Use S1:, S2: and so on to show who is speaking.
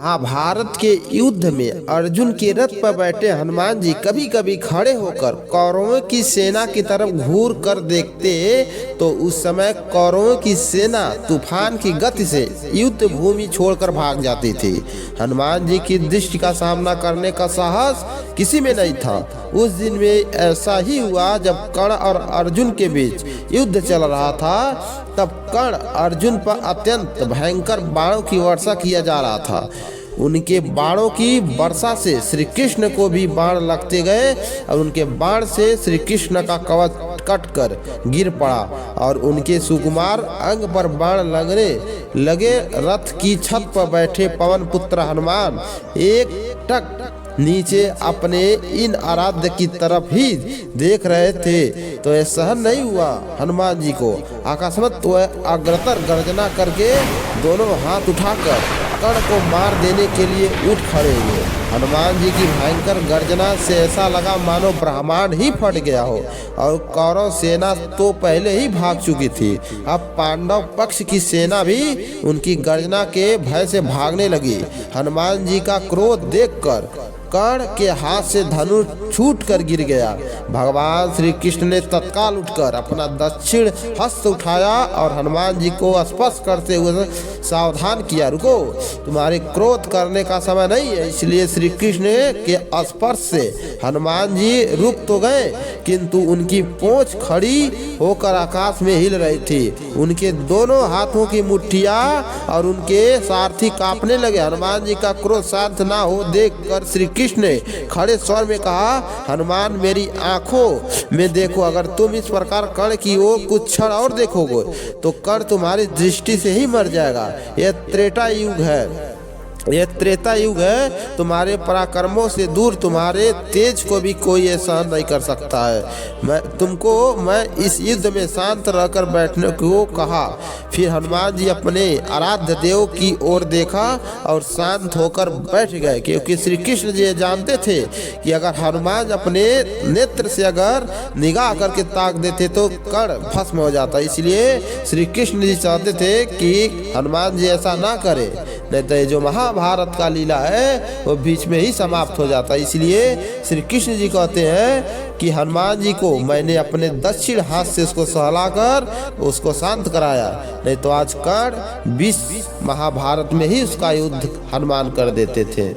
S1: महाभारत के युद्ध में अर्जुन के रथ पर बैठे हनुमान जी कभी कभी खड़े होकर कौरवों की सेना की तरफ घूर कर देखते तो उस समय कौरवों की सेना तूफान की गति से युद्ध भूमि छोड़कर भाग जाती थी। हनुमान जी की दृष्टि का सामना करने का साहस किसी में नहीं था। उस दिन में ऐसा ही हुआ जब कर्ण और अर्जुन के बीच युद्ध चल रहा था। तब कर्ण अर्जुन पर अत्यंत भयंकर बाणों की वर्षा किया जा रहा था। उनके बाणों की वर्षा से श्री कृष्ण को भी बाण लगते गए और उनके बाण से श्री कृष्ण का कवच कटकर गिर पड़ा और उनके सुकुमार अंग पर बाण लगने लगे। रथ की छत पर बैठे पवन पुत्र हनुमान एक टक नीचे अपने इन आराध्य की तरफ ही देख रहे थे तो यह सहन नहीं हुआ। हनुमान जी को अकस्मात वह अग्रतर गर्जना करके दोनों हाथ उठाकर कर्ण को मार देने के लिए उठ खड़े हुए। हनुमान जी की भयंकर गर्जना से ऐसा लगा मानो ब्रह्मांड ही फट गया हो और कौरव सेना तो पहले ही भाग चुकी थी। अब पांडव पक्ष की सेना भी उनकी गर्जना के भय से भागने लगी। हनुमान जी का क्रोध देखकर कर्ण के हाथ से धनुष छूट कर गिर गया। भगवान श्री कृष्ण ने तत्काल उठकर अपना दक्षिण हस्त उठाया और हनुमान जी को स्पर्श करते हुए सावधान किया, रुको, तुम्हारे क्रोध करने का समय नहीं है। इसलिए श्री कृष्ण के स्पर्श से हनुमान जी रुक तो गए किंतु उनकी पूंछ खड़ी होकर आकाश में हिल रही थी। उनके दोनों हाथों की मुट्ठियां और उनके सारथी कांपने लगे। हनुमान जी का क्रोध शांत ना हो देखकर श्री कृष्ण ने खड़े स्वर में कहा, हनुमान मेरी आंखों में देखो, अगर तुम इस प्रकार कर्ण की ओर कुछ क्षण और देखोगे तो कर्ण तुम्हारी दृष्टि से ही मर जाएगा। यह त्रेता युग है, यह त्रेता युग है। तुम्हारे पराक्रमों से दूर तुम्हारे तेज को भी कोई सहन नहीं कर सकता है। मैं इस युद्ध में शांत रहकर बैठने को कहा। फिर हनुमान जी अपने आराध्य देव की ओर देखा और शांत होकर बैठ गए क्योंकि श्री कृष्ण जी जानते थे कि अगर हनुमान अपने नेत्र से अगर निगाह करके ताक देते तो कर्ण भस्म हो जाता। इसलिए श्री कृष्ण जी चाहते थे कि हनुमान जी ऐसा ना करे, नहीं तो जो महाभारत का लीला है वो बीच में ही समाप्त हो जाता। इसलिए श्री कृष्ण जी कहते हैं कि हनुमान जी को मैंने अपने दक्षिण हाथ से उसको सहलाकर उसको शांत कराया, नहीं तो आज कर्ण 20 महाभारत में ही उसका युद्ध हनुमान कर देते थे।